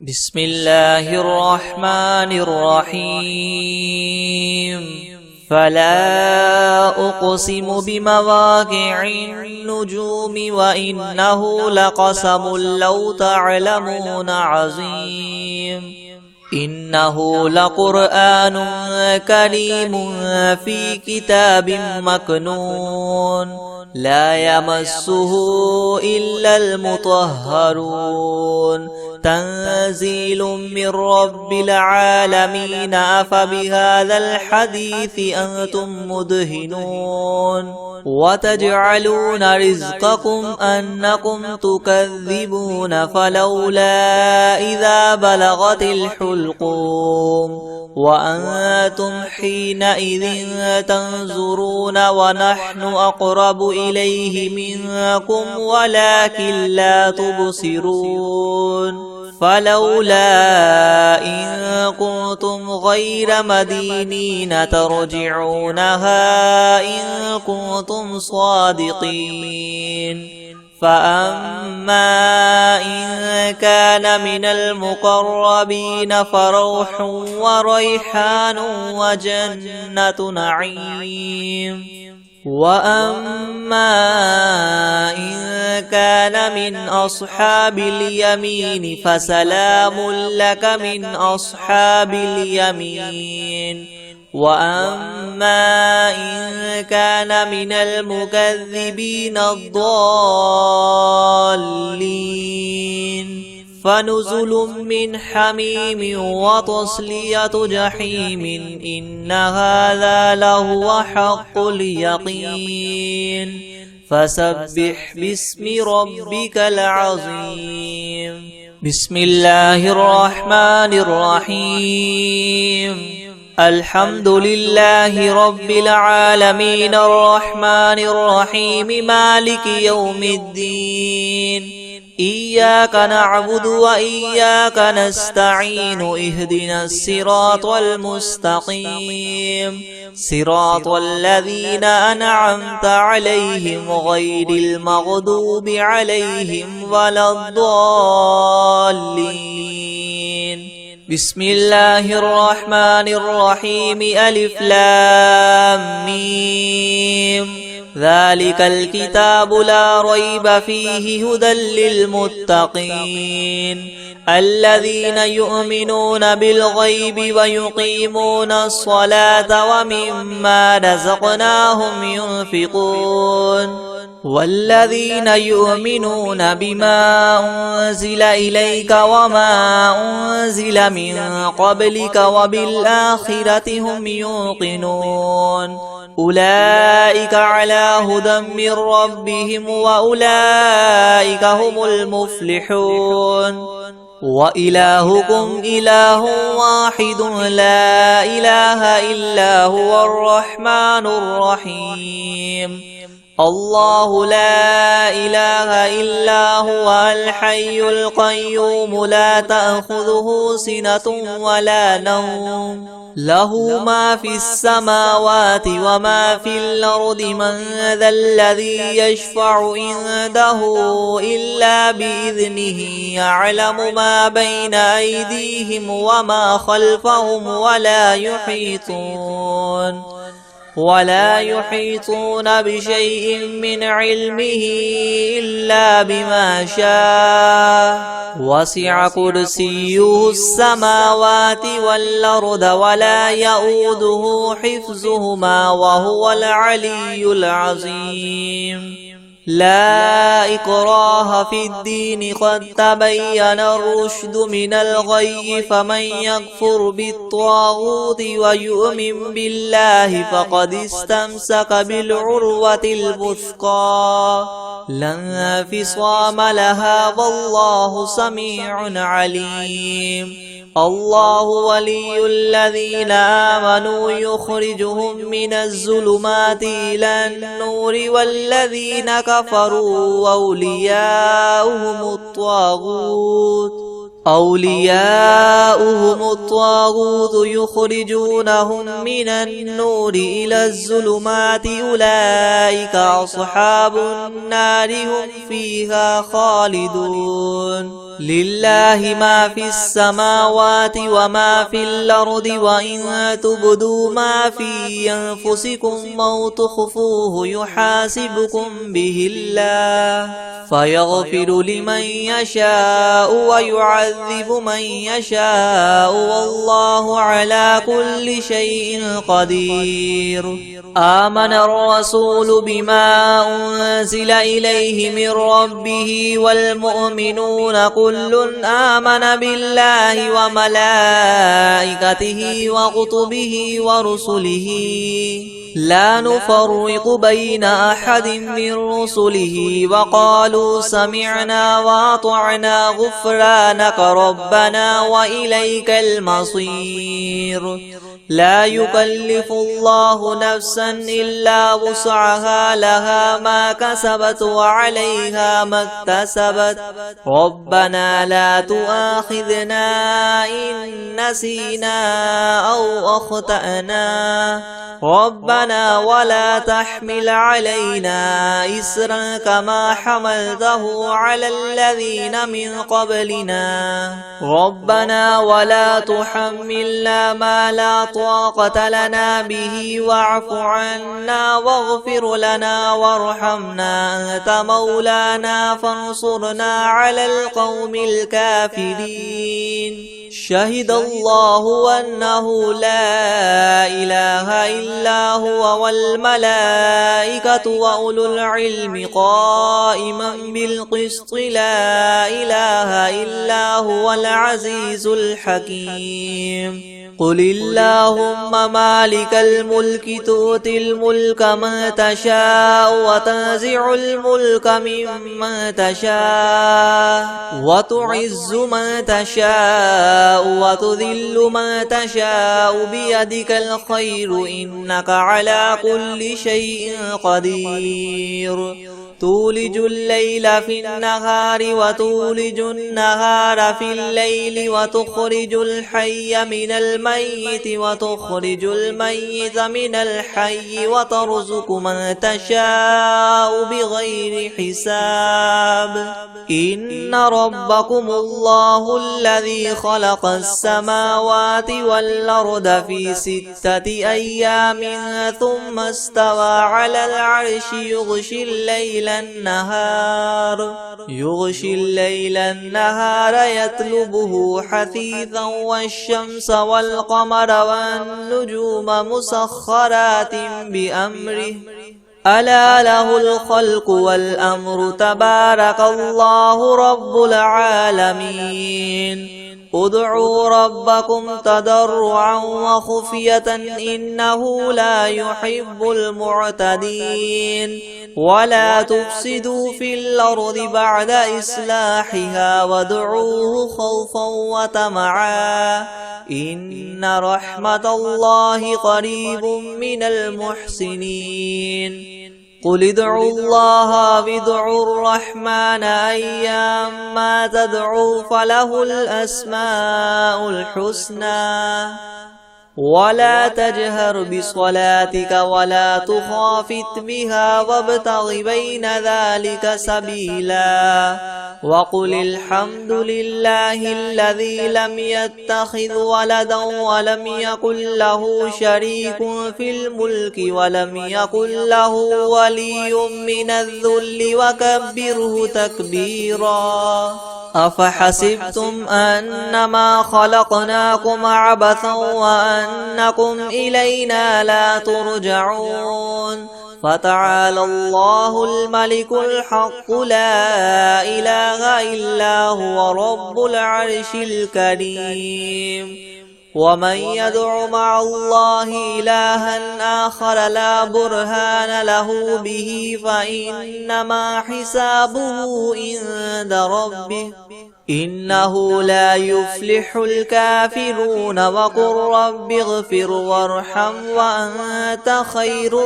بسم الله الرحمن الرحيم فلا أقسم بمواقع النجوم وإنه لقسم لو تعلمون عظيم إنه لقرآن كريم في كتاب مكنون لا يمسه إلا المطهرون تنزيل من رب العالمين أفبهذا الحديث أنتم مدهنون وتجعلون رزقكم أنكم تكذبون فلولا إذا بلغت الحلقوم وأنتم حينئذ تنظرون ونحن أقرب إليه منكم ولكن لا تبصرون فلولا إن كنتم غير مدينين ترجعونها إن كنتم صادقين فأما إن كان من المقربين فروح وريحان وجنة نعيم وأما إن كان من أصحاب اليمين فسلام لك من أصحاب اليمين وأما إن كان من المكذبين الضالين فنزل من حميم وتصلية جحيم إن هذا لهو حق اليقين فسبح باسم ربك العظيم بسم الله الرحمن الرحيم الحمد لله رب العالمين الرحمن الرحيم مالك يوم الدين إياك نعبد وإياك نستعين اهدنا الصراط المستقيم صراط الذين أنعمت عليهم غير المغضوب عليهم ولا الضالين بسم الله الرحمن الرحيم ألف لام ميم ذلك الكتاب لا ريب فيه هدى للمتقين الذين يؤمنون بالغيب ويقيمون الصلاة ومما رزقناهم ينفقون والذين يؤمنون بما أنزل إليك وما أنزل من قبلك وبالآخرة هم يوقنون أولئك على هدى من ربهم وأولئك هم المفلحون وإلهكم إله واحد لا إله إلا هو الرحمن الرحيم الله لا إله إلا هو الحي القيوم لا تأخذه سنة ولا نوم له ما في السماوات وما في الأرض من ذا الذي يشفع عنده إلا بإذنه يعلم ما بين أيديهم وما خلفهم ولا يحيطون بشيء من علمه إلا بما شاء وسع كرسيه السماوات والأرض ولا يؤوده حفظهما وهو العلي العظيم لا إكراه في الدين قد تبين الرشد من الغي فمن يكفر بالطاغوت ويؤمن بالله فقد استمسك بالعروة الوثقى لا انفصام لها والله سميع عليم الله ولي الذين آمنوا يخرجهم من الظلمات إلى النور والذين كفروا أولياؤهم الطاغوت يخرجونهم من النور إلى الظلمات أولئك أصحاب النار هم فيها خالدون لله ما في السماوات وما في الأرض وإن تبدوا ما في أنفسكم أو تخفوه يحاسبكم به الله فيغفر لمن يشاء ويعذب من يشاء والله على كل شيء قدير. آمن الرسول بما أنزل إليه من ربه والمؤمنون كل آمن بالله وملائكته وكتبه ورسله لا نفرق بين أحد من رسله وقالوا سمعنا وأطعنا غفرانك ربنا وإليك المصير. لا يكلف الله نفسا إلا وسعها لها ما كسبت وعليها ما اكتسبت ربنا لا تؤاخذنا إن نسينا أو أخطأنا ربنا ولا تحمل علينا إسرا كما حملته على الذين من قبلنا ربنا ولا تحملنا ما لا طاقة لنا به واعف عنا واغفر لنا وارحمنا أنت مولانا فانصرنا على القوم الكافرين. شهد الله أنه لا إله إلا هو والملائكة وأولو العلم قائما بالقسط لا إله إلا هو العزيز الحكيم. قل اللهم مالك الملك تؤتي الملك من تشاء وتنزع الملك ممن تشاء وتعز من تشاء وتذل من تشاء بيدك الخير إنك على كل شيء قدير. تولج الليل في النهار وتولج النهار في الليل وتخرج الحي من الميت وتخرج الميت من الحي وترزق من تشاء بغير حساب. إن ربكم الله الذي خلق السماوات والأرض في 6 أيام ثم استوى على العرش يغشي الليل النهار يطلبه حثيثا والشمس والقمر والنجوم مسخرات بأمره ألا له الخلق والأمر تبارك الله رب العالمين. ادعوا ربكم تضرعا وخفية إنه لا يحب المعتدين. ولا تفسدوا في الأرض بعد إصلاحها وادعوه خوفا وطمعا إن رحمة الله قريب من المحسنين. قل ادعوا الله وادعوا الرحمن أيما تدعوا فله الأسماء الحسنى. ولا تجهر بصلاتك ولا تخافت بها وابتغ بين ذلك سبيلا. وقل الحمد لله الذي لم يتخذ ولدا ولم يكن له شريك في الملك ولم يكن له ولي من الذل وكبره تكبيرا. أفحسبتم أنما خلقناكم عبثا وأنكم إلينا لا ترجعون. فتعالى الله الملك الحق لا إله إلا هو رب العرش الكريم. ومن يدع مع الله إلها آخر لا برهان له به فإنما حسابه عند ربه إنه لا يفلح الكافرون. وقل رب اغفر وارحم وأنت خير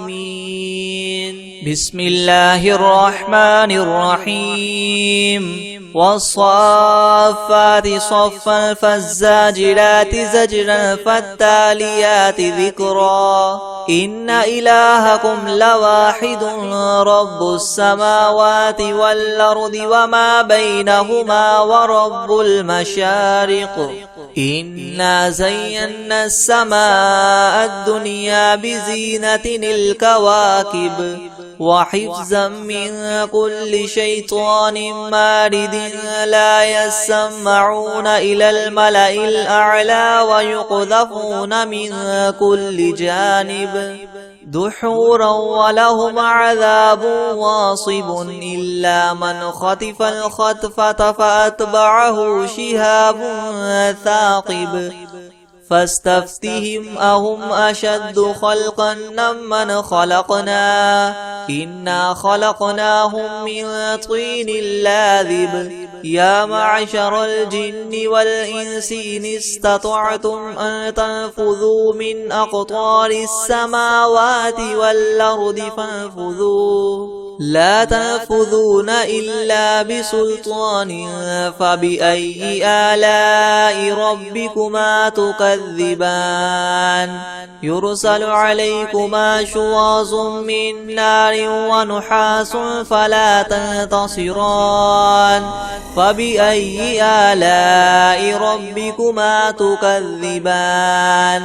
الراحمين. بسم الله الرحمن الرحيم. والصافات صفا فالزاجرات زجرا فالتاليات ذكرا إن إلهكم لواحد رب السماوات والأرض وما بينهما ورب المشارق إنا زينا السماء الدنيا بزينة الكواكب وحفظا من كل شيطان مارد لا يسمعون إلى الملأ الأعلى ويقذفون من كل جانب دحورا ولهم عذاب واصب إلا من خطف الخطفة فأتبعه شهاب ثاقب فاستفتهم أهم أشد خلقا ممن خلقنا إنا خلقناهم من طين لاذب يا معشر الجن والإنس إن استطعتم أن تنفذوا من أقطار السماوات والأرض فانفذوا لا تنفذون إلا بسلطان فبأي آلاء ربكما تكذبان يرسل عليكما شواظ من نار ونحاس فلا تنتصران فبأي آلاء ربكما تكذبان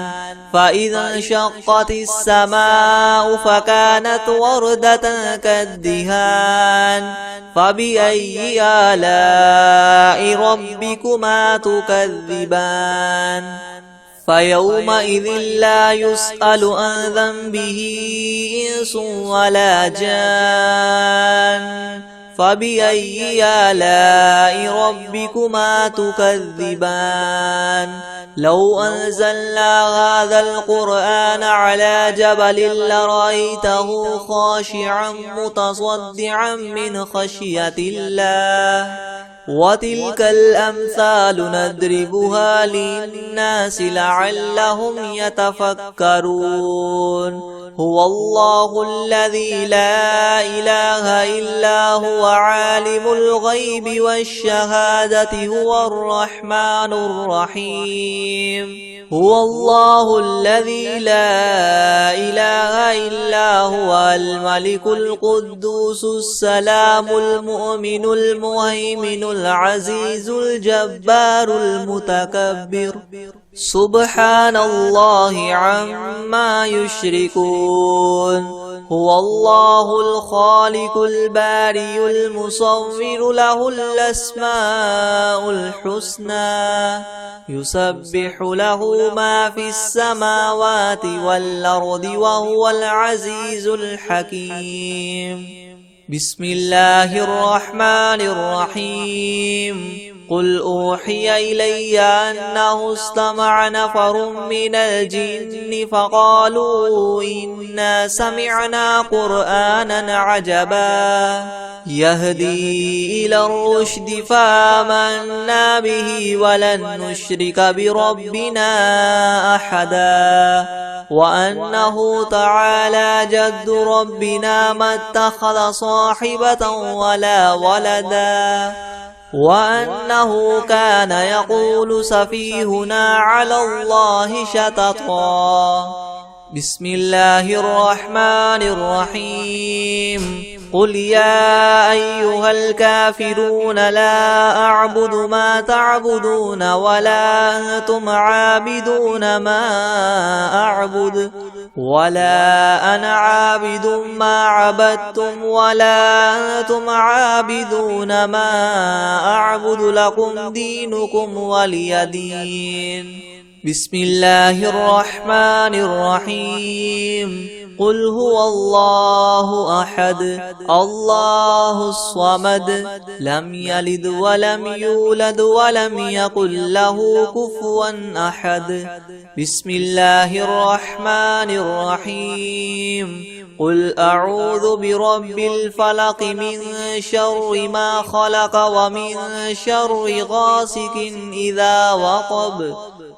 فإذا انشقت السماء فكانت وردة كالدهان فبأي آلاء ربكما تكذبان فيومئذ لا يسأل عن ذنبه إنس ولا جان فبأي آلاء ربكما تكذبان لو أنزلنا هذا القرآن على جبل لرأيته خاشعا متصدعا من خشية الله وتلك الأمثال نضربها للناس لعلهم يتفكرون هو الله الذي لا إله إلا هو عالم الغيب والشهادة هو الرحمن الرحيم هو الله الذي لا إله إلا هو الملك القدوس السلام المؤمن المهيمن العزيز الجبار المتكبر سبحان الله عما يشركون هو الله الخالق البارئ المصور له الأسماء الحسنى يسبح له ما في السماوات والأرض وهو العزيز الحكيم بسم الله الرحمن الرحيم قل أوحي إلي أنه استمع نفر من الجن فقالوا إنا سمعنا قرآنا عجبا يهدي إلى الرشد فآمنا به ولن نشرك بربنا أحدا وأنه تعالى جد ربنا ما اتخذ صاحبة ولا ولدا وأنه كان يقول سفيهنا على الله شططا بسم الله الرحمن الرحيم قل يا أيها الكافرون لا أعبد ما تعبدون ولا أنتم عابدون ما أعبد ولا أنا عابد ما عبدتم ولا أنتم عابدون ما أعبد لكم دينكم ولي دين بسم الله الرحمن الرحيم قل هو الله أحد الله الصمد لم يلد ولم يولد ولم يكن له كفوا أحد بسم الله الرحمن الرحيم قل أعوذ برب الفلق من شر ما خلق ومن شر غاسق إذا وقب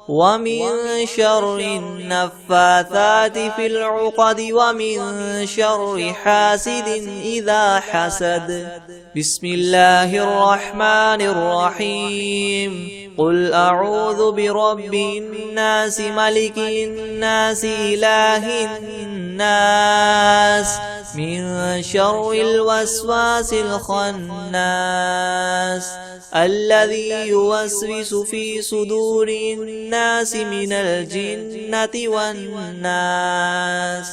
ومن شر النفاثات في العقد ومن شر حاسد إذا حسد بسم الله الرحمن الرحيم قل أعوذ برب الناس ملك الناس إله الناس الناس من شر الوسواس الخناس الذي يوسوس في صدور الناس من الجنة والناس.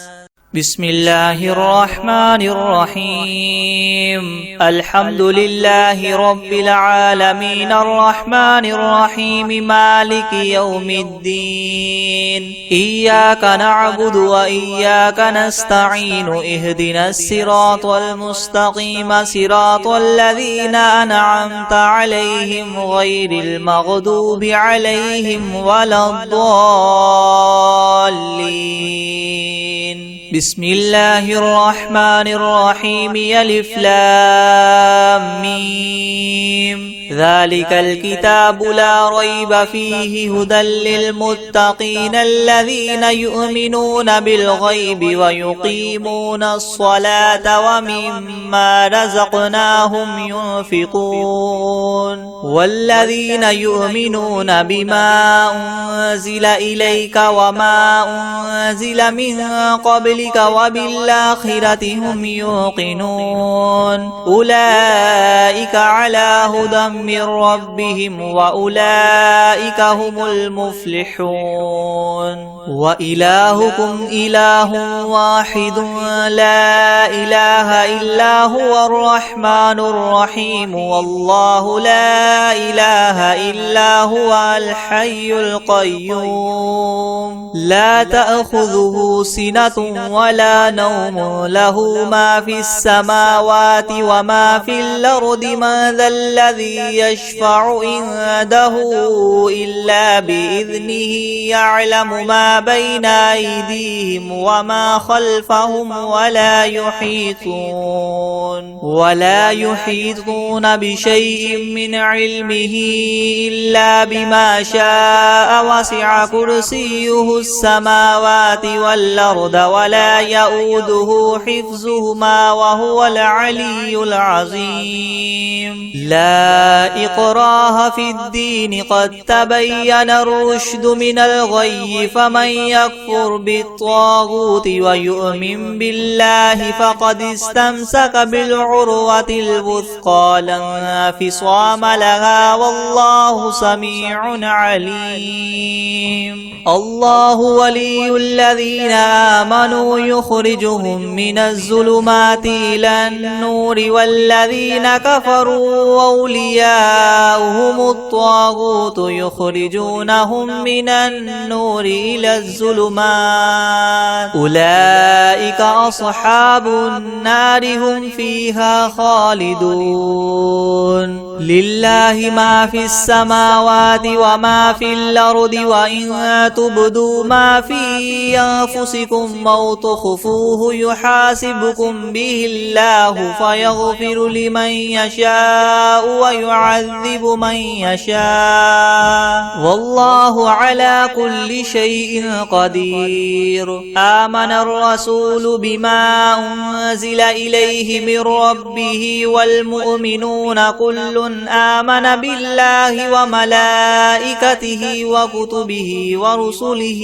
بسم الله الرحمن الرحيم. الحمد لله رب العالمين الرحمن الرحيم مالك يوم الدين. إياك نعبد وإياك نستعين. اهدنا الصراط المستقيم صراط الذين أنعمت عليهم غير المغضوب عليهم ولا الضالين. بسم الله الرحمن الرحيم. ألف لام ميم. ذلك الكتاب لا ريب فيه هدى للمتقين الذين يؤمنون بالغيب ويقيمون الصلاة ومما رزقناهم ينفقون والذين يؤمنون بما أنزل إليك وما أنزل من قبلك وبالآخرة هم يوقنون أولئك على هدى من ربهم وأولئك هم المفلحون. وإلهكم إله واحد لا إله إلا هو الرحمن الرحيم. والله لا إله إلا هو الحي القيوم لا تأخذه سنة ولا نوم له ما في السماوات وما في الأرض. من ذا الذي يشفع عنده إلا بإذنه يعلم ما بين أيديهم وما خلفهم ولا يحيطون بشيء من علمه إلا بما شاء. وسع كرسيه السماوات والأرض ولا يؤوده حفظهما وهو العلي العظيم. لا إكراه في الدين قد تبين الرشد من الغي. فمن يكفر بالطاغوت ويؤمن بالله فقد استمسك بالعروة الوثقى لا انفصام لها والله سميع عليم. الله ولي الذين آمنوا يخرجهم من الظلمات إلى النور والذين كفروا أولياؤهم الطاغوت يخرجونهم من النور إلى الظلمات أولئك أصحاب النار هم فيها خالدون. لله ما في السماوات وما في الأرض وإن تبدوا ما في أنفسكم أو تخفوه يحاسبكم به الله فيغفر لمن يشاء ويعذب من يشاء والله على كل شيء قدير. آمن الرسول بما أنزل إليه من ربه والمؤمنون كل آمن بالله وملائكته وكتبه ورسله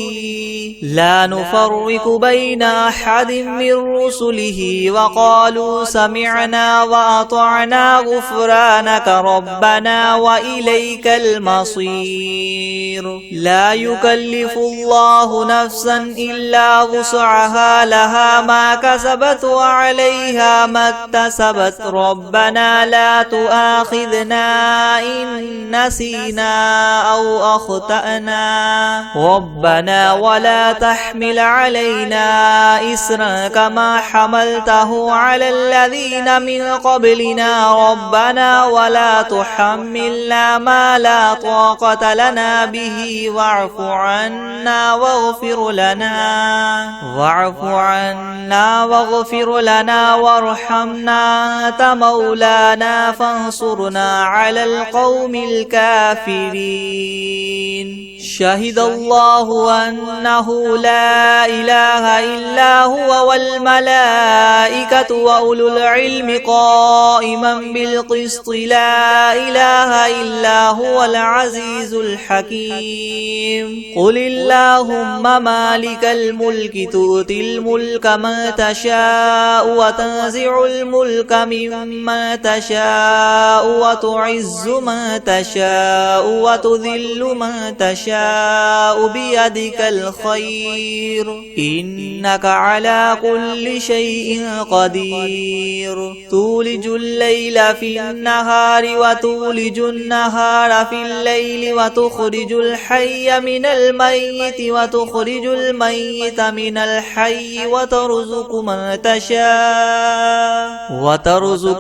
لا نفرق بين أحد من رسله وقالوا سمعنا وأطعنا غفرانك ربنا وإليك المصير. لا يكلف الله نفسا إلا وسعها لها ما كسبت وعليها ما اكتسبت ربنا لا تؤاخذنا إن نسينا أو أخطأنا ربنا ولا تحمل علينا إسرا كما حملته على الذين من قبلنا ربنا ولا تحملنا ما لا طاقة لنا به واعف عنا واغفر لنا وارحمنا أنت مولانا فانصرنا على القوم الكافرين. شهد الله أنه لا إله إلا هو والملائكة وأولو العلم قائما بالقسط لا إله إلا هو العزيز الحكيم قل اللهم مالك الملك تؤتي الملك من تشاء وتنزع الملك ممن تشاء وتعز من تشاء وتذل من تشاء بيدك الخير إنك على كل شيء قدير تولج الليل في النهار وتولج النهار في الليل وتخرج الحي من الميت وتخرج الميت من الحي وترزق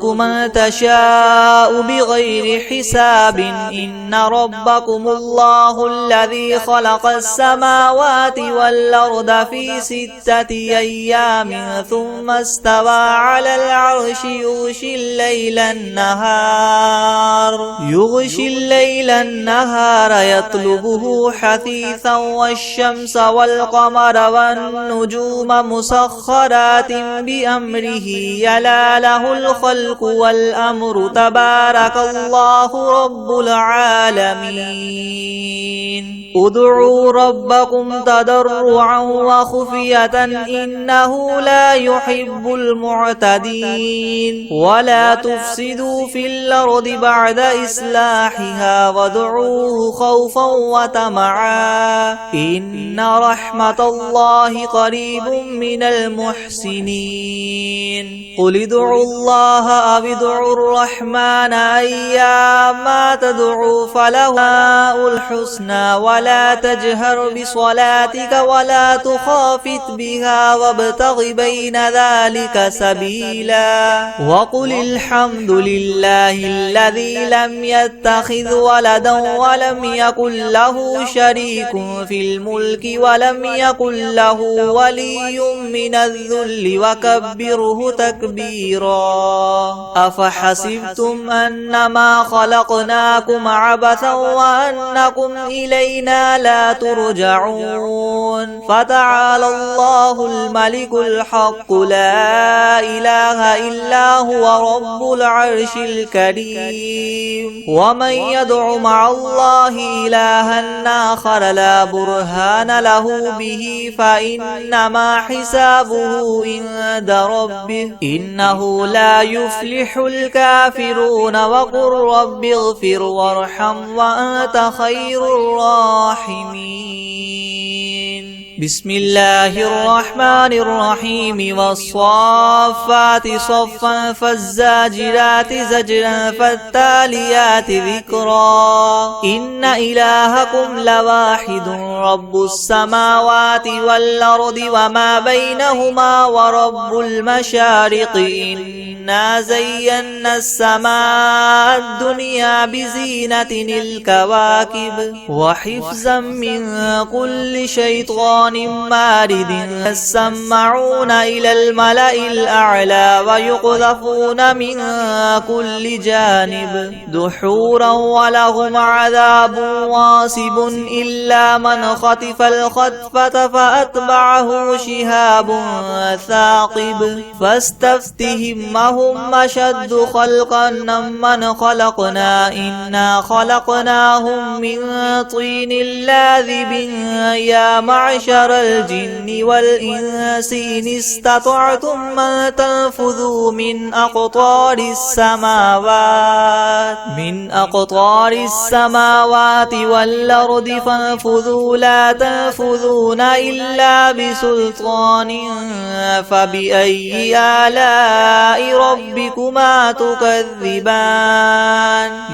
من تشاء بغير حساب إن ربكم الله الذي خلق السماوات والأرض في 6 أيام ثم استوى على العرش يغشي الليل النهار يطلبه حثيثا والشمس والقمر والنجوم مسخرات بأمره يلا له الخلق والأمر تبارك الله رب العالمين ادعوا ربكم تضرعا وخفية إنه لا يحب المعتدين ولا تفسدوا في الأرض بعد إصلاحها وادعوه خوفا وطمعا إن رحمة الله قريب من المحسنين قل ادعوا الله أو ادعوا الرحمن أيما تدعوا فله الحسنى ولا تجهر بصلاتك ولا تخافت بها وابتغ بين ذلك سبيلا وقل الحمد لله الذي لم يتخذ ولدا ولم يكن له شريك في الملك ولم يكن له ولي من الذل وكبره تكبيرا أفحسبتم أنما خلقناكم عبثا وأنكم إلينا لا ترجعون فتعالى الله الملك الحق لا إله إلا هو رب العرش الكريم ومن يدع مع الله إلها آخر لا برهان له به فإنما حسابه عند ربه إنه لا يفلح الكافرون وقل رب اغفر وارحم وأنت خير الراحمين بسم الله الرحمن الرحيم والصافات صفا فالزاجرات زجرا فالتاليات ذكرا إن إلهكم لواحد رب السماوات والأرض وما بينهما ورب المشارق إنا زينا السماء الدنيا بزينة الكواكب وحفظا من كل شيطان مارد يسمعون إلى الملأ الأعلى ويقذفون من كل جانب دحورا ولهم عذاب واصب إلا من خطف الخطفة فأتبعه شهاب ثاقب فاستفتهم أهم أشد خلقا من خلقنا إنا خلقناهم من طين لاذب يا معشر الجن والإنس إن استطعتم أن تنفذوا من أقطار السماوات والأرض فانفذوا لا تنفذون إلا بسلطان فبأي آلاء ربكما تكذبان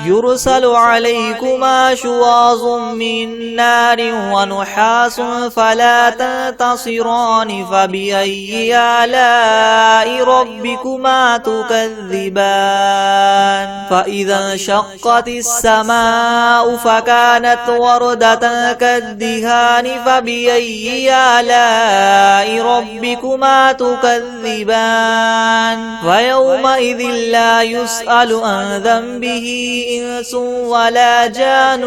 يرسل عليكما شواظ من نار ونحاس فلا تنتصران فبأي آلاء ربكما تكذبان فإذا انشقت السماء فكانت وردة كالدهان فبأي آلاء ربكما تكذبان فيومئذ لا يسأل عن ذنبه إنس ولا جان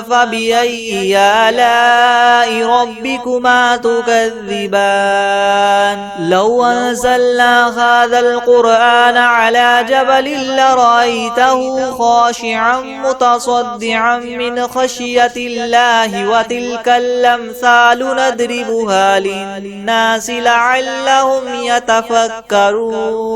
فبأي آلاء ربكما ربكما تكذبان لو أنزلنا هذا القرآن على جبل لرأيته خاشعا متصدعا من خشية الله وتلك الأمثال نضربها للناس لعلهم يتفكرون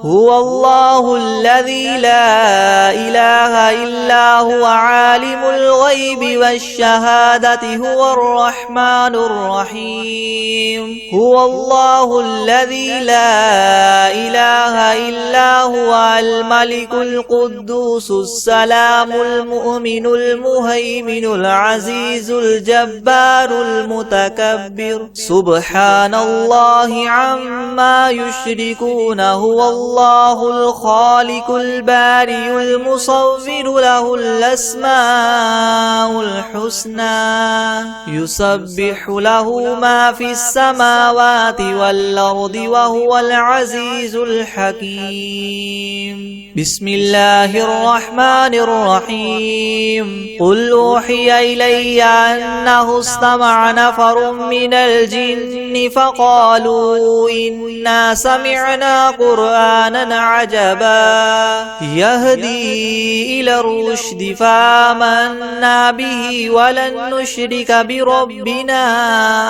هو الله الذي لا إله إلا هو عالم الغيب والشهادة هو الرحمن الرحيم هو الله الذي لا إله إلا هو الملك القدوس السلام المؤمن المهيمن العزيز الجبار المتكبر سبحان الله عما يشركون هو الله الخالق البارئ المصور له الأسماء الحسنى يسبح له ما في السماوات والأرض وهو العزيز الحكيم بسم الله الرحمن الرحيم قل أوحي إلي أنه استمع نفر من الجن فقالوا إنا سمعنا قرآنا عجبا يهدي إلى الرشد فآمنا به ولن نشرك بربنا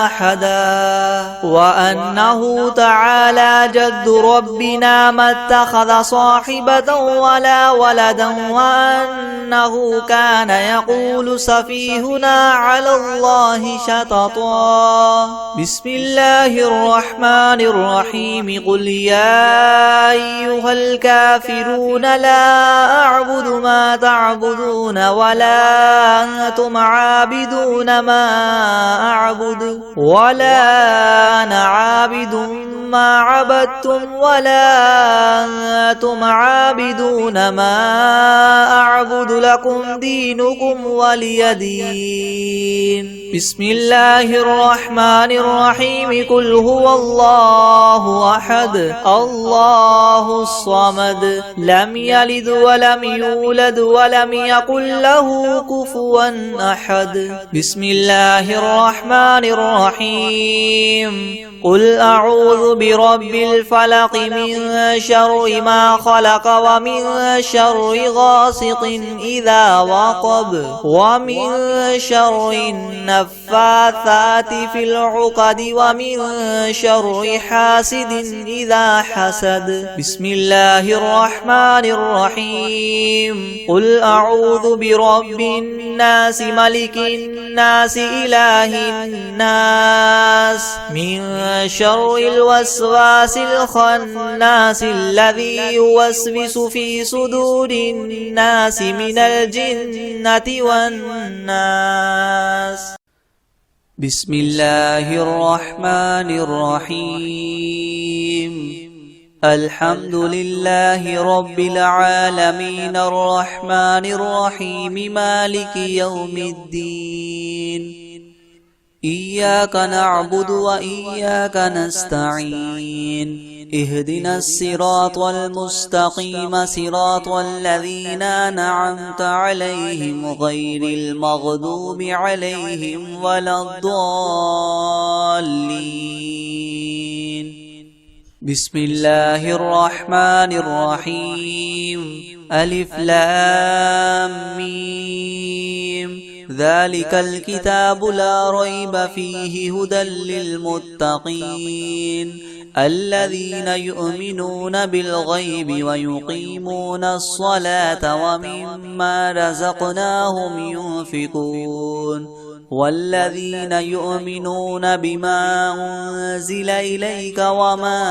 أحدا وأنه تعالى جد ربنا ما اتخذ صاحبة ولا ولدا وأنه كان يقول سفيهنا على الله شططا بسم الله الرحمن الرحيم قل يا أيها الكافرون لا أعبد ما تعبدون ولا أنتم عابدون ما أعبد ولا أنا عابد ما عبدتم ولا أنتم عابدون ما أعبد لكم دينكم ولي دين بسم الله الرحمن الرحيم قل هو الله أحد الله الصمد لم يلد ولم يولد ولم يكن له كفوا أحد بسم الله الرحمن الرحيم قل أعوذ برب الفلق من شر ما خلق ومن شر غاسق إذا وقب ومن شر النفاثات في العقد ومن شر حاسد إذا حسد بسم الله الرحمن الرحيم قل أعوذ برب الناس ملك الناس إله الناس من شر الوسواس الخناس الذي يوسوس في صدور الناس من الجنة والناس بسم الله الرحمن الرحيم الحمد لله رب العالمين الرحمن الرحيم مالك يوم الدين إياك نعبد وإياك نستعين اهدنا الصراط المستقيم صراط الذين أنعمت عليهم غير المغضوب عليهم ولا الضالين بسم الله الرحمن الرحيم ألف لام ميم ذلك الكتاب لا ريب فيه هدى للمتقين الذين يؤمنون بالغيب ويقيمون الصلاة ومما رزقناهم ينفقون والذين يؤمنون بما أنزل إليك وما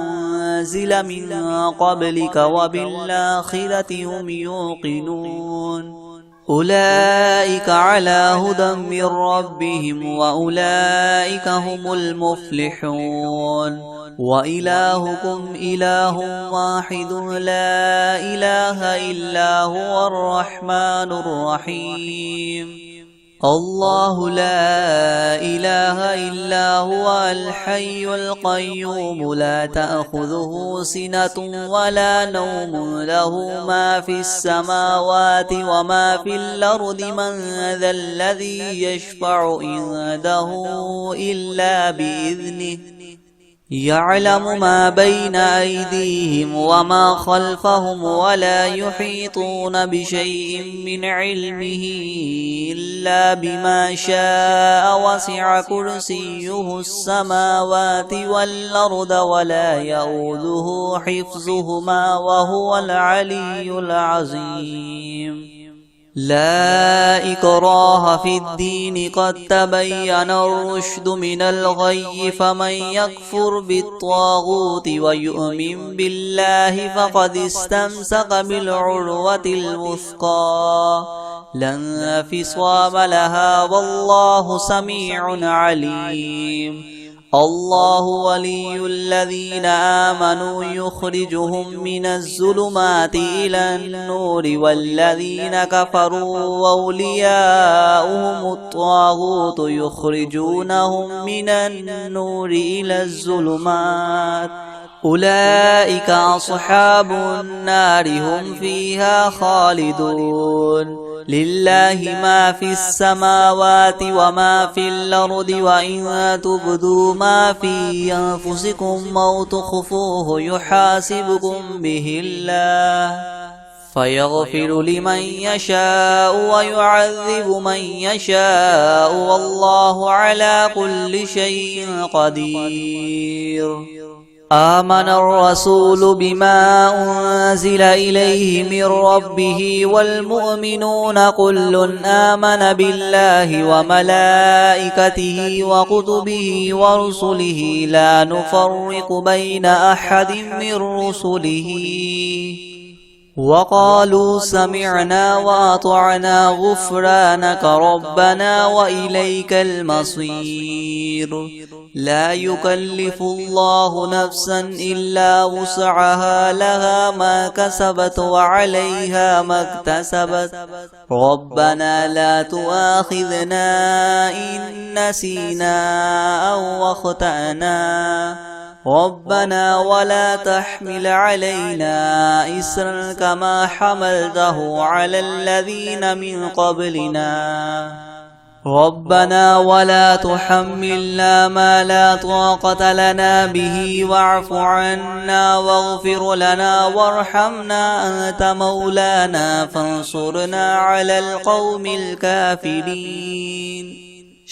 أنزل من قبلك وبالآخرة هم يوقنون أولئك على هدى من ربهم وأولئك هم المفلحون وإلهكم إله واحد لا إله إلا هو الرحمن الرحيم الله لا إله إلا هو الحي القيوم لا تأخذه سنة ولا نوم له ما في السماوات وما في الأرض من ذا الذي يشفع عنده إلا بإذنه يعلم ما بين أيديهم وما خلفهم ولا يحيطون بشيء من علمه إلا بما شاء وسع كرسيه السماوات والأرض ولا يؤوده حفظهما وهو العلي العظيم لا إكراه في الدين قد تبين الرشد من الغي فمن يكفر بالطاغوت ويؤمن بالله فقد استمسك بالعروة الوثقى لا انفصام لها والله سميع عليم الله ولي الذين آمنوا يخرجهم من الظلمات إلى النور والذين كفروا أولياؤهم الطاغوت يخرجونهم من النور إلى الظلمات أولئك أصحاب النار هم فيها خالدون لله ما في السماوات وما في الأرض وإن تبدوا ما في أنفسكم أو تخفوه يحاسبكم به الله فيغفر لمن يشاء ويعذب من يشاء والله على كل شيء قدير آمن الرسول بما أنزل إليه من ربه والمؤمنون كل آمن بالله وملائكته وكتبه ورسله لا نفرق بين أحد من رسله وقالوا سمعنا وأطعنا غفرانك ربنا وإليك المصير لا يكلف الله نفسا إلا وسعها لها ما كسبت وعليها ما اكتسبت ربنا لا تؤاخذنا إن نسينا أو أخطأنا ربنا ولا تحمل علينا إسرا كما حملته على الذين من قبلنا ربنا ولا تحملنا ما لا طاقة لنا به واعف عنا واغفر لنا وارحمنا أنت مولانا فانصرنا على القوم الكافرين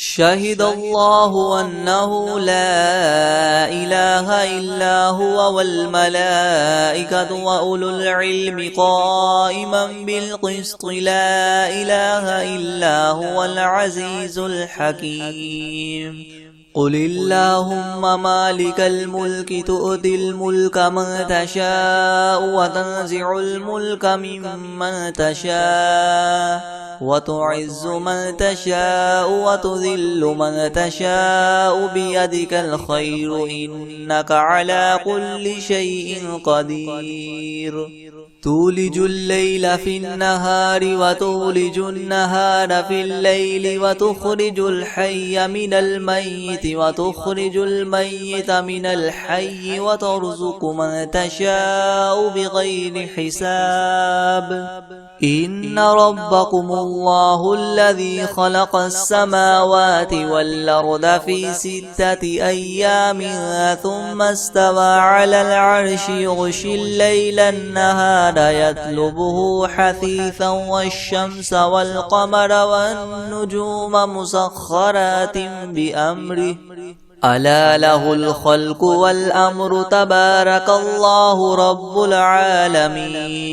شهد الله أنه لا إله إلا هو والملائكة وأولو العلم قائما بالقسط لا إله إلا هو العزيز الحكيم قل اللهم مالك الملك تؤتي الملك من تشاء وتنزع الملك ممن تشاء وتعز من تشاء وتذل من تشاء بيدك الخير إنك على كل شيء قدير تولج الليل في النهار وتولج النهار في الليل وتخرج الحي من الميت وتخرج الميت من الحي وترزق من تشاء بغير حساب إن ربكم الله الذي خلق السماوات والأرض في 6 أيام ثم استوى على العرش يغشي الليل النهار يطلبه حثيثا والشمس والقمر والنجوم مسخرات بأمره ألا له الخلق والأمر تبارك الله رب العالمين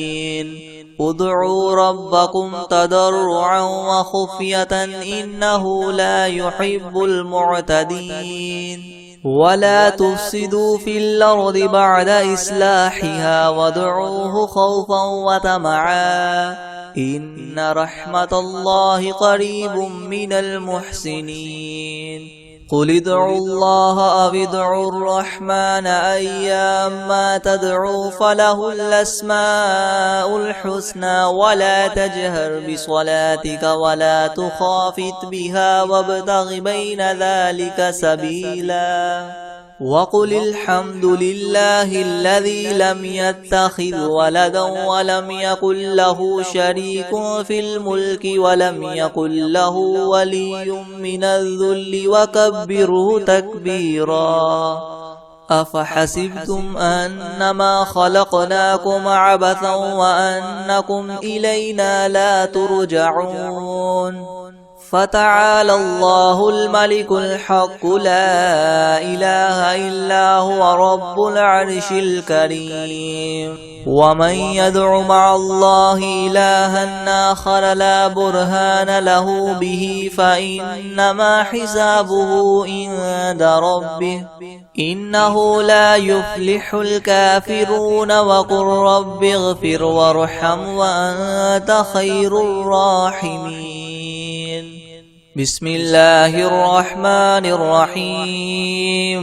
ادعوا ربكم تضرعا وخفية إنه لا يحب المعتدين ولا تفسدوا في الأرض بعد إصلاحها وادعوه خوفا وطمعا إن رحمة الله قريب من المحسنين قل ادعوا الله أو ادعوا الرحمن أيما تدعوا فله الأسماء الحسنى ولا تجهر بصلاتك ولا تخافت بها وابتغ بين ذلك سبيلا وقل الحمد لله الذي لم يتخذ ولدا ولم يكن له شريك في الملك ولم يكن له ولي من الذل وكبره تكبيرا أفحسبتم أنما خلقناكم عبثا وأنكم إلينا لا ترجعون فتعالى الله الملك الحق لا إله إلا هو رب العرش الكريم ومن يدع مع الله إلها آخر لا برهان له به فإنما حسابه عند ربه إنه لا يفلح الكافرون وقل رب اغفر وارحم وأنت خير الراحمين بسم الله الرحمن الرحيم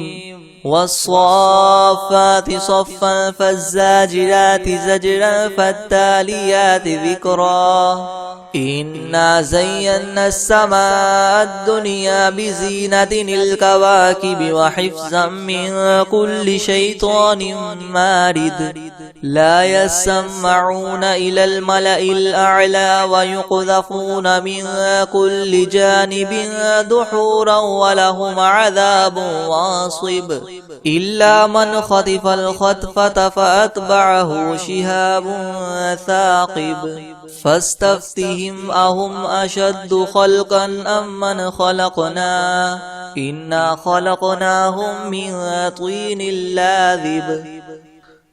والصافات صفا فالزاجرات زجرا فالتاليات ذكرا إنا زينا السماء الدنيا بزينة الكواكب وحفظا من كل شيطان مارد لا يسمعون إلى الملأ الأعلى ويقذفون من كل جانب دحورا ولهم عذاب واصب إلا من خطف الخطفة فأتبعه شهاب ثاقب فاستفتهم أهم أشد خلقا أم من خلقنا إنا خلقناهم من طين لاذب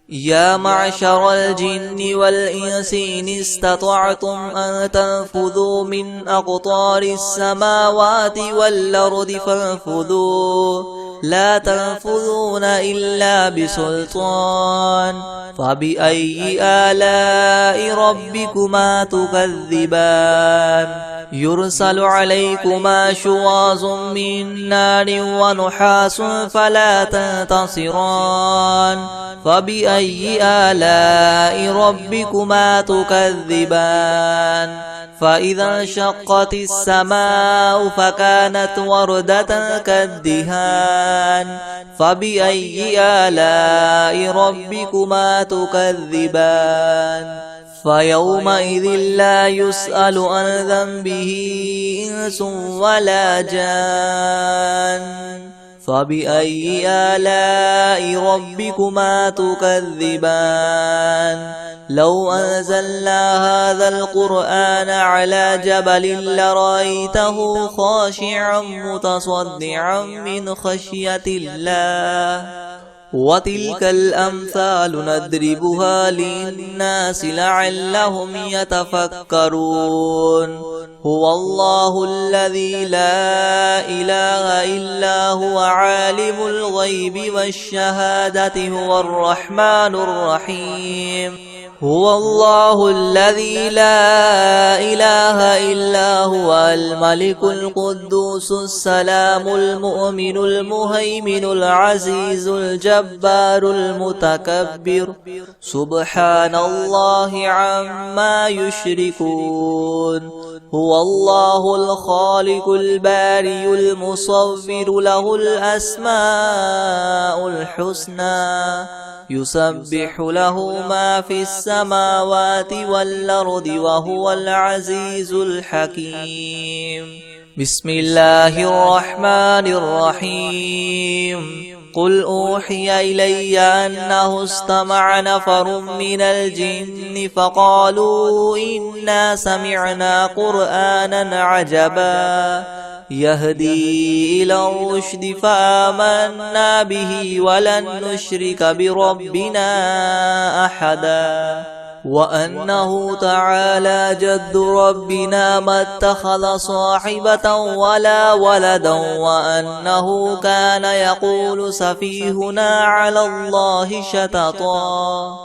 يا معشر الجن والإنس إن استطعتم أن تنفذوا من أقطار السماوات والأرض فانفذوا لا تنفذون إلا بسلطان فبأي آلاء ربكما تكذبان يرسل عليكما شواظ من نار ونحاس فلا تنتصران فبأي آلاء ربكما تكذبان فإذا انشقت السماء فكانت وردة كالدهان فبأي آلاء ربكما تكذبان فيومئذ لا يسأل عن ذنبه إنس ولا جان فبأي آلاء ربكما تكذبان لو أنزلنا هذا القرآن على جبل لرأيته خاشعا متصدعا من خشية الله وتلك الأمثال نضربها للناس لعلهم يتفكرون هو الله الذي لا إله إلا هو عالم الغيب والشهادة هو الرحمن الرحيم هو الله الذي لا إله إلا هو الملك القدوس السلام المؤمن المهيمن العزيز الجبار المتكبر سبحان الله عما يشركون هو الله الخالق الباري المصور له الأسماء الحسنى يسبح له ما في السماوات والأرض وهو العزيز الحكيم بسم الله الرحمن الرحيم قل أوحي إلي أنه استمع نفر من الجن فقالوا إنا سمعنا قرآنا عجبا يهدي إلى الرشد فآمنا به ولن نشرك بربنا أحدا وأنه تعالى جد ربنا ما اتخذ صاحبة ولا ولدا وأنه كان يقول سفيهنا على الله شططا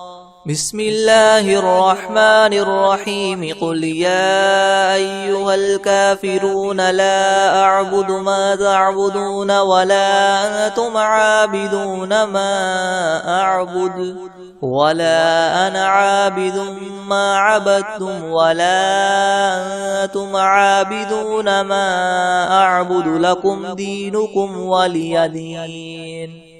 بسم الله الرحمن الرحيم قل يا أيها الكافرون لا أعبد ما تعبدون ولا أنتم عابدون ما أعبد ولا أنا عابد ما عبدتم ولا أنتم عابدون ما أعبد لكم دينكم ولي دين.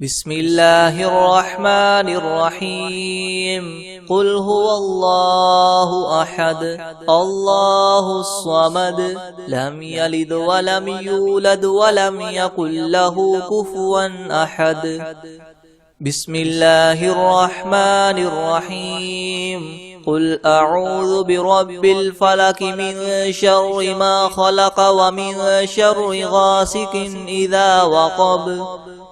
بسم الله الرحمن الرحيم قل هو الله أحد الله الصمد لم يلد ولم يولد ولم يكن له كفوا أحد. بسم الله الرحمن الرحيم قل أعوذ برب الفلك من شر ما خلق ومن شر غاسق إذا وقب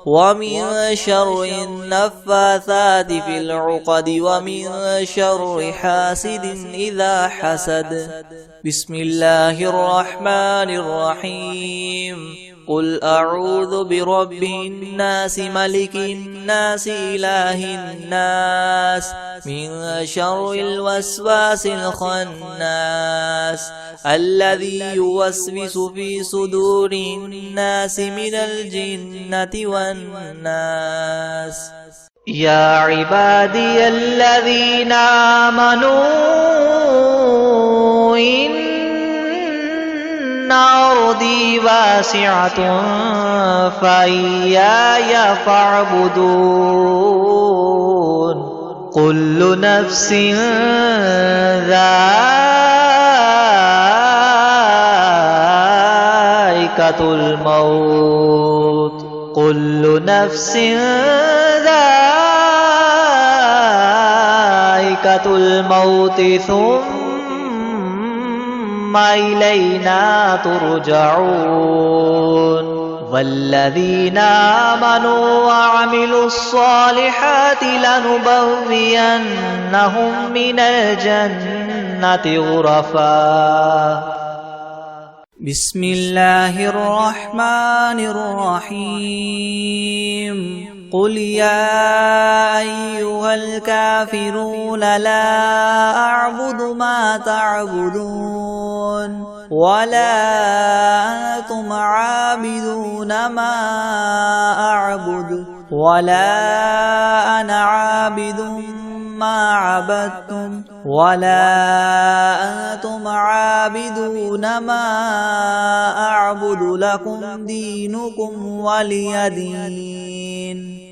ومن شر النفاثات في العقد ومن شر حاسد إذا حسد. بسم الله الرحمن الرحيم قل أعوذ برب الناس ملك الناس إله الناس من شر الوسواس الخناس الذي يوسوس في صدور الناس من الجنة والناس. يا عبادي الذين آمنوا إن أرضي واسعة فإياي فاعبدون. كل نفس ذائقة الموت كل نفس ذائقة الموت ثم إلينا ترجعون. والذين آمنوا وعملوا الصالحات لنبوئنهم من الجنة غرفا. بسم الله الرحمن الرحيم قل يا أيها الكافرون لا أعبد ما تعبدون ولا أنتم عابدون ما أعبد ولا أنا عابد ما عبدتم ولا أنتم عابدون ما أعبد لكم دينكم ولي دين.